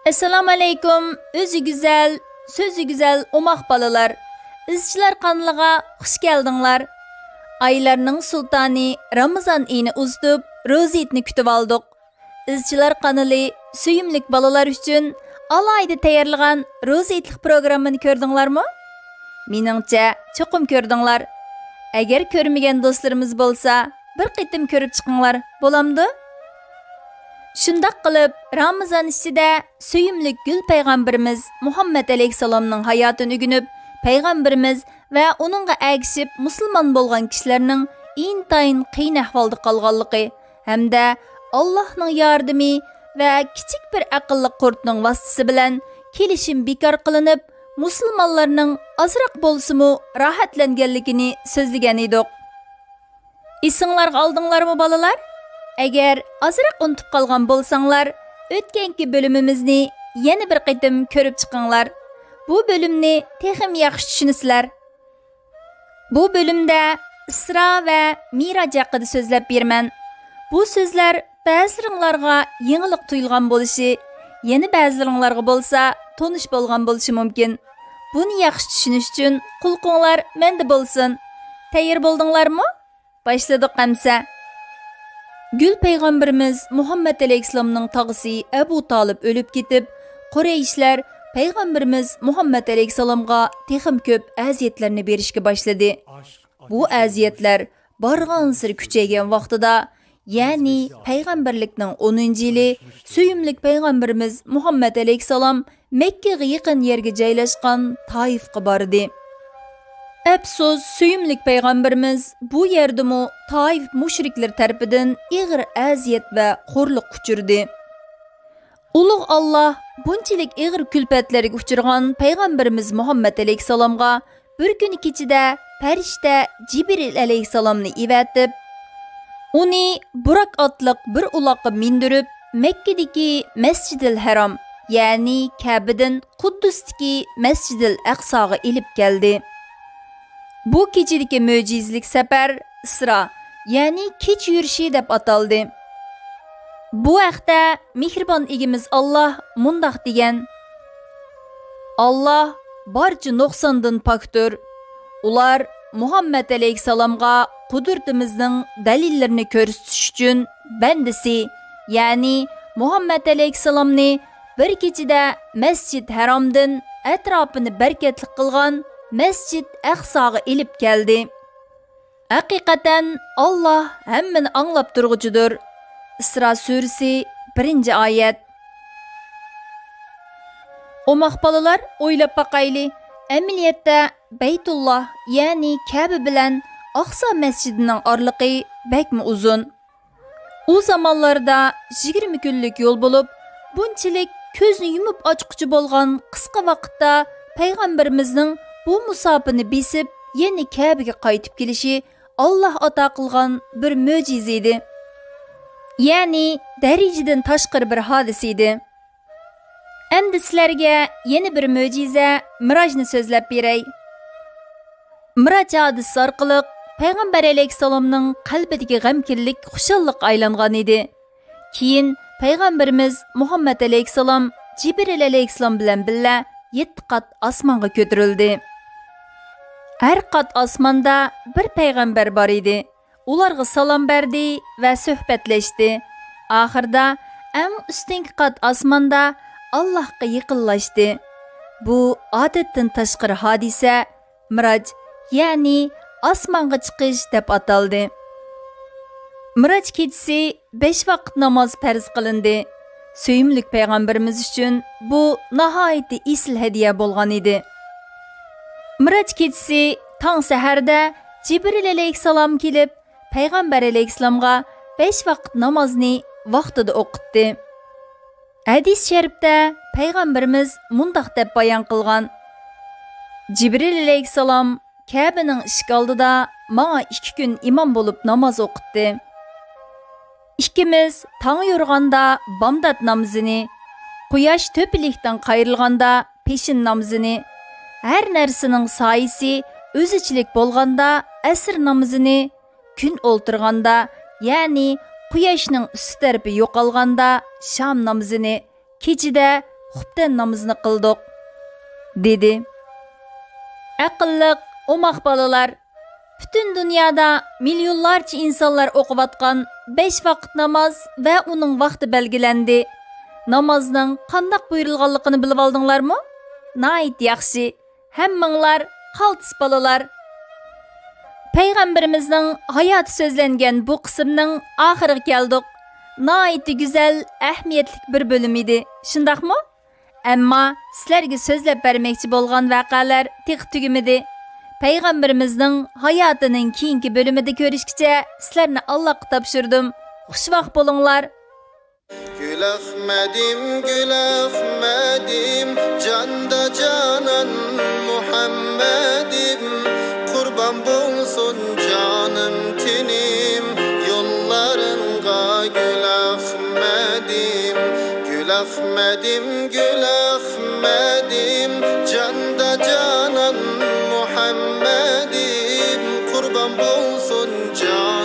Assalamu alaykum. Özü güzel, sözü güzel omaq balalar. İzçiler kanlığa hoş geldinglar. Aylarning sultani Ramazan ayini uzdup, roziyetni kütüp aldık. İzçiler kanalı suyumlik balalar üçün alayda tayarlagan roziyetlik programını gördüңlarmı? Meningçe çoqum gördüңlar. Eğer körmegen dostlarımız bolsa, bir qitim körüp çıkыңlar, bolamdı? Şundaq qılıp, Ramazan içinde söyümlük gül peygamberimiz Muhammed aleyhisselamның hayatını ügünüp, peygamberimiz ve onunğa əgişip musulman bolğan kişilerinin intayın qiyin ahvalda qalğanlığı, hamda Allah'ның yardımı ve kiçik bir aqıllı qurtның vasıtası bilen kelişim bekar qılınıp, musulmanlarning azraq bolsumu rahatlanganligini sözlegen edik. Esinglarga aldыңlarmı balalar? Eğer azraq unutup qalğan bolsaňlar, ötkenki bölümimizni yeni bir qitim körüp çıkыңlar. Bu bölümni texim yaxşı düşünüsizler. Bu bölümde İsra ve Miraç hakkında sözlep bermen. Bu sözler bäzileňlarga yeňilik tuyulgan boluşy, yeni bäzileňlarga bolsa tonuş bolgan boluşy mümkin. Bunu yaxşı düşünüş üçün kulkuňlar mende bolsun. Tayyor boldiňlarmı? Başladık hamsa. Gül peygamberimiz Muhammed aleyhisselamның tağısı Ebu Talib ölüp gitip, Qureyşler peygamberimiz Muhammed aleyhisselamga texim köp aziyetlerini berişke başladı. Bu aziyetler barğansır küçeygen vaqtida, yani peygamberlikning 10. yılı söyümlük peygamberimiz Muhammed aleyhisselam Mekke'ye yakın yerge joylashgan Taif'ga bardı. Əfsus, söyümlük peygamberimiz bu yerdimi Taif müşrikler tarafından ağır aziyet ve xorluq uçurdu. Uluq Allah bunçilik ağır külpetlerge uçurgan peygamberimiz Muhammed aleyhisselamga bir gün keçide perişte Cibril aleyhisselamni ivetip, onu Burak atlık bir ulaqqa mindirip Mekke'deki Mescid-i Haram, yani Kabe'den Kuddus'taki Mescid-i Aqsaga ilip geldi. Bu keçideki möcizlik sefer İsra, yani keç yürüyüşü dep ataldı. Bu haqda mehriban egimiz Allah mundaq degen: Allah barcha nuqsondan paktur. Ular Muhammed aleyhisselamga qudretimizning dalillerini ko'rsatish uchun bandisi, yani Muhammed aleyhisselamni bir keçide Mescid Haramdan atrofini berkatli qilgan Mescid Aqsaga ilip geldi. Hakikaten Allah hemmini anlap durgucudur. İsra suresi 1. ayet. Omaq balalar oylap baqayli. Emniyette Beytullah, yani Kabe bilen Aqsa mescidinin arlıqı bekmi uzun. O zamanlarda 20 günlük yol bulup, bunçilik közünü yumup açıqçı bolgan qısqa vaqtda peygamberimizning bu musafini besip yeni Kabe'ge qaytib kelişi Allah ata qılgan bir möcizeydi. Yani dereceden taşqır bir hadiseydi. Endi sizlerge yeni bir möcize Mirajni sözlep berey. Miraj hadisi arqılıq Peygamber aleyhisselamның qalbidagi g'amkinlik xushalliq aylangan edi. Keyin Peygamberimiz Muhammed aleyhisselam Cibril aleyhisselam bilan billa 7 qat asmanga kötürüldü. Her kat asmanda bir peygamber bar idi. Ularga salam berdi ve söhbetleşti. Ahırda en üstünki kat asmanda Allah'a yıkıllaştı. Bu adetten taşqır hadise Miraç, yani asmanga çıkış dep ataldı. Miraç keçisi 5 vaqt namaz farz qılındı. Söyümlük peygamberimiz üçün bu nahayeti isil hediye bolgan idi. Miraç keçisi taң səhərdə Cibril aleyhisselam kelib, peygamber aleyhisselamga 5 vaqt namazni vaqtida o'qitdi. Hadis şerifte peygamberimiz mundaq deb bayan qilgan: Cibril aleyhisselam Kabe'nin eshik oldida mağa 2 gün imam bolup namaz o'qitdi. İkimiz taң yorganda bamdat namazini, quyosh to'pilikdan qayrilganda peshin namazini, her narsaning sayisi o'zichilik bo'lganda asr namazini, kun o'ltirganda, yani quyoshning usti tarafi yo'qolganda sham namazini, kechida xubdan namozini qildik, dedi. Aqlliq, omaq balalar, bütün dünyada milyonlarca insanlar oqıvatqan 5 vaqt namoz va uning vaqti belgilendi. Namozning qandaq buyurilganligini bilib oldinglarmi? Nayt yaxshi. Hammanglar qaltis balalar. Peygamberimizning hayoti so'zlangan bu qismning oxiriga keldik. Nayt güzel, ahamiyatli bir bölüm idi. Shundaqmi? Ammo sizlarga so'zlab bermoqchi bo'lgan voqealar tiq tugimidi. Peygamberimizning hayotining keyingi bölümida ko'rishgacha sizlarni Allohga topshirdim. Xushvaqt bo'linglar. Gül Ahmedim, canda canan Muhammedim, kurban bulsun canım tenim, yollarınga Gül Ahmedim, Gül Ahmedim, Gül Ahmedim, canda canan Muhammedim, kurban bulsun canım.